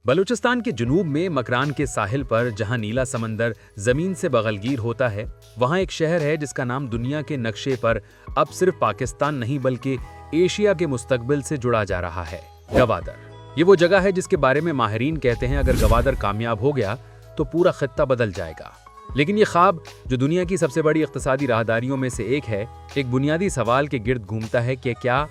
بلوچستان کے جنوب میں مکران کے ساحل پر جہاں نیلا سمندر زمین سے بغلگیر ہوتا ہے، وہاں ایک شہر ہے جس کا نام دنیا کے نقشے پر اب صرف پاکستان نہیں بلکہ ایشیا کے مستقبل سے جڑا جا رہا ہے، گوادر۔ یہ وہ جگہ ہے جس کے بارے میں ماہرین کہتے ہیں اگر گوادر کامیاب ہو گیا تو پورا خطہ بدل جائے گا۔ لیکن یہ خواب جو دنیا کی سب سے بڑی اقتصادی راہداریوں میں سے ایک ہے، ایک بنیادی سوال کے گرد گھومتا ہے کہ کیا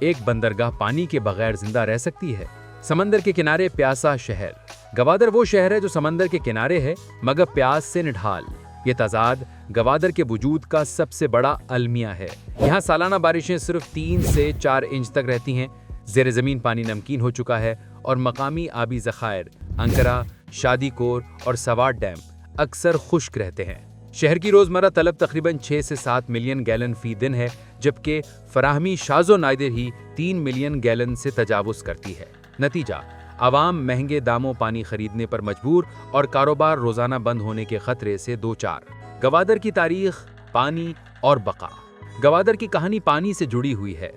ایک بندرگاہ پانی کے بغیر زندہ رہ سکتی ہے؟ سمندر کے کنارے پیاسا شہر۔ گوادر وہ شہر ہے جو سمندر کے کنارے ہے مگر پیاس سے نڈھال۔ یہ تضاد گوادر کے وجود کا سب سے بڑا المیہ ہے۔ یہاں سالانہ بارشیں صرف 3 سے 4 انچ تک رہتی ہیں، زیر زمین پانی نمکین ہو چکا ہے اور مقامی آبی ذخائر انکرا، شادی کور اور سوات ڈیم اکثر خشک رہتے ہیں۔ شہر کی روزمرہ طلب تقریباً 6 سے 7 ملین گیلن فی دن ہے، جبکہ فراہمی شاذ و نادر ہی 3 ملین گیلن سے تجاوز کرتی ہے۔ نتیجہ، عوام مہنگے داموں پانی خریدنے پر مجبور اور کاروبار روزانہ بند ہونے کے خطرے سے دوچار۔ گوادر کی تاریخ، پانی اور بقا۔ گوادر کی کہانی پانی سے جڑی ہوئی ہے۔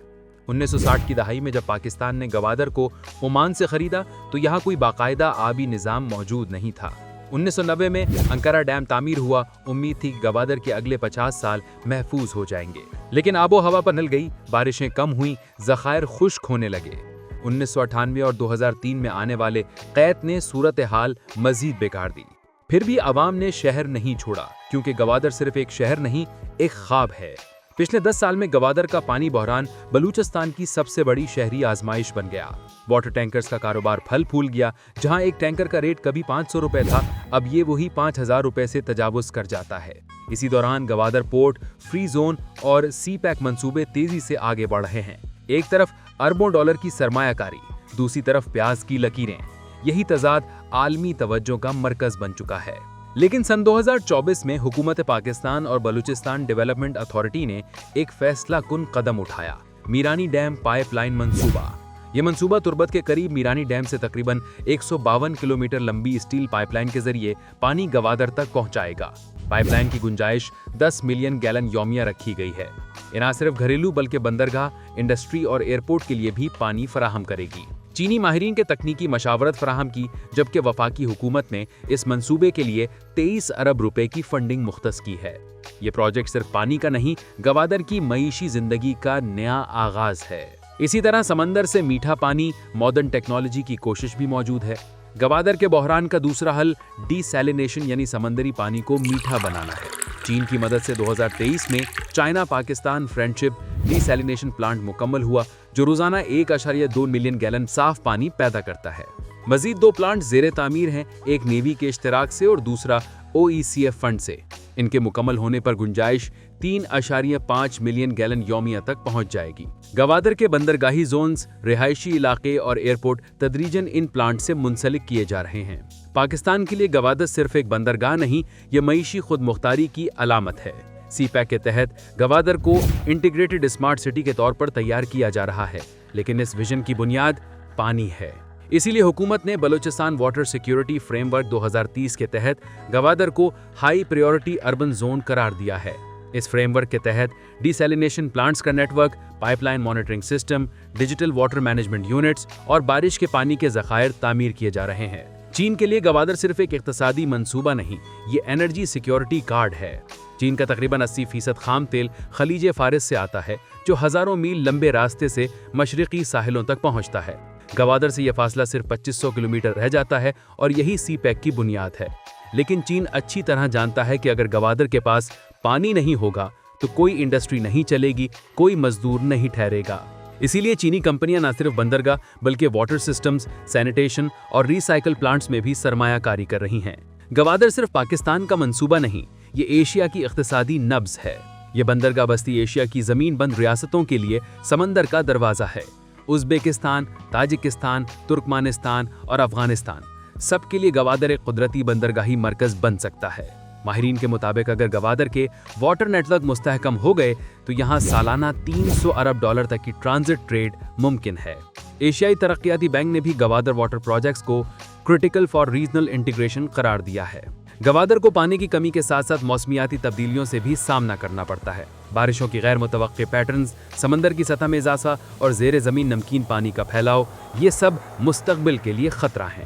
1960 کی دہائی میں جب پاکستان نے گوادر کو عمان سے خریدا تو یہاں کوئی باقاعدہ آبی نظام موجود نہیں تھا۔ 1990 میں انکرا ڈیم تعمیر ہوا، امید تھی کہ گوادر کے اگلے 50 سال محفوظ ہو جائیں گے، لیکن آب و ہوا پر نل گئی، بارشیں کم ہوئیں، ذخائر خشک ہونے لگے۔ 1998 اور 2003 میں آنے والے قحط نے صورتحال مزید بگاڑ دی۔ پھر بھی عوام نے شہر نہیں چھوڑا، کیونکہ گوادر صرف ایک شہر نہیں، ایک خواب ہے۔ پچھلے 10 سال میں گوادر کا پانی بحران بلوچستان کی سب سے بڑی شہری آزمائش بن گیا۔ واٹر ٹینکرز کا کاروبار پھل پھول گیا، جہاں ایک ٹینکر کا ریٹ کبھی 500 روپے تھا، اب یہ وہی 5000 روپے سے تجاوز کر جاتا ہے۔ اسی دوران گوادر پورٹ، فری زون اور سی پیک منصوبے تیزی سے آگے بڑھ رہے ہیں۔ ایک طرف اربوں ڈالر کی سرمایہ کاری، دوسری طرف پیاز کی لکیریں، یہی تضاد عالمی توجہ کا مرکز بن چکا ہے۔ لیکن سن 2024 میں حکومت پاکستان اور بلوچستان ڈیولپمنٹ اتھارٹی نے ایک فیصلہ کن قدم اٹھایا: میرانی ڈیم پائپ لائن منصوبہ۔ یہ منصوبہ تربت کے قریب میرانی ڈیم سے تقریباً 152 کلومیٹر لمبی اسٹیل پائپ لائن کے ذریعے پانی گوادر تک پہنچائے گا۔ پائپ لائن کی گنجائش 10 ملین گیلن یومیہ رکھی گئی ہے۔ یہ نہ صرف گھریلو بلکہ بندرگاہ، انڈسٹری اور ایئرپورٹ کے لیے بھی پانی فراہم کرے گی۔ چینی ماہرین کے تکنیکی مشاورت فراہم کی، جبکہ وفاقی حکومت نے اس منصوبے کے لیے 23 ارب روپے کی فنڈنگ مختص کی ہے۔ یہ پروجیکٹ صرف پانی کا نہیں، گوادر کی معیشی زندگی کا نیا آغاز ہے۔ اسی طرح سمندر سے میٹھا پانی، ماڈرن ٹیکنالوجی کی کوشش بھی موجود ہے۔ گوادر کے بحران کا دوسرا حل ڈی سیلینیشن یعنی سمندری پانی کو میٹھا بنانا ہے۔ چین کی مدد سے 2023 میں China Pakistan friendship desalination plant مکمل ہوا، جو روزانہ 1.2 ملین گیلن صاف پانی پیدا کرتا ہے۔ مزید 2 پلانٹ زیر تعمیر ہیں، ایک نیوی کے اشتراک سے اور دوسرا OECF فنڈ سے۔ ان کے مکمل ہونے پر گنجائش 3.5 ملین گیلن یومیہ تک پہنچ جائے گی۔ گوادر کے بندرگاہی زونز، رہائشی علاقے اور ایئرپورٹ تدریجاً ان پلانٹ سے منسلک کیے جا رہے ہیں۔ پاکستان کے لیے گوادر صرف ایک بندرگاہ نہیں، یہ معیشی خود مختاری کی علامت ہے۔ سی پیک کے تحت گوادر کو انٹیگریٹڈ اسمارٹ سٹی کے طور پر تیار کیا جا رہا ہے، لیکن اس ویژن کی بنیاد پانی ہے۔ اسی لیے حکومت نے Balochistan water security frame work 2030 کے تحت گوادر کو ہائی پریورٹی اربن زون قرار دیا ہے۔ اس فریم ورک کے تحت ڈی سیلینیشن پلانٹس کا network, pipeline monitoring system, digital water management units اور بارش کے پانی کے ذخائر تعمیر کیے جا رہے ہیں۔ چین کے لیے گوادر صرف ایک اقتصادی منصوبہ نہیں، یہ انرجی سیکیورٹی کارڈ ہے۔ چین کا تقریباً 80% خام تیل خلیج فارس سے آتا ہے، جو ہزاروں میل لمبے راستے سے مشرقی ساحلوں تک پہنچتا ہے۔ گوادر سے یہ فاصلہ صرف 2500 کلومیٹر رہ جاتا ہے اور یہی سی پیک کی بنیاد ہے۔ لیکن چین اچھی طرح جانتا ہے کہ اگر گوادر کے پاس پانی نہیں ہوگا تو کوئی انڈسٹری نہیں چلے گی، کوئی مزدور نہیں ٹھہرے گا۔ اسی لیے چینی کمپنیاں نہ صرف بندرگاہ بلکہ واٹر سسٹمز، سینیٹیشن اور ری سائیکل پلانٹس میں بھی سرمایہ کاری کر رہی ہیں۔ گوادر صرف پاکستان کا منصوبہ نہیں، یہ ایشیا کی اقتصادی نبض ہے۔ یہ بندرگاہ بستی ایشیا کی زمین بند ریاستوں کے لیے سمندر کا دروازہ ہے۔ ازبکستان، تاجکستان، ترکمانستان اور افغانستان سب کے لیے گوادر ایک قدرتی بندرگاہی مرکز بن سکتا ہے۔ ماہرین کے مطابق اگر گوادر کے واٹر نیٹ ورک مستحکم ہو گئے تو یہاں سالانہ 300 ارب ڈالر تک کی ٹرانزٹ ٹریڈ ممکن ہے۔ ایشیائی ترقیاتی بینک نے بھی گوادر واٹر پروجیکٹس کو کرٹیکل فار ریجنل انٹیگریشن قرار دیا ہے۔ گوادر کو پانی کی کمی کے ساتھ ساتھ موسمیاتی تبدیلیوں سے بھی سامنا کرنا پڑتا ہے۔ بارشوں کی غیر متوقع پیٹرنز، سمندر کی سطح میں اضافہ اور زیر زمین نمکین پانی کا پھیلاؤ، یہ سب مستقبل کے لیے خطرہ ہیں۔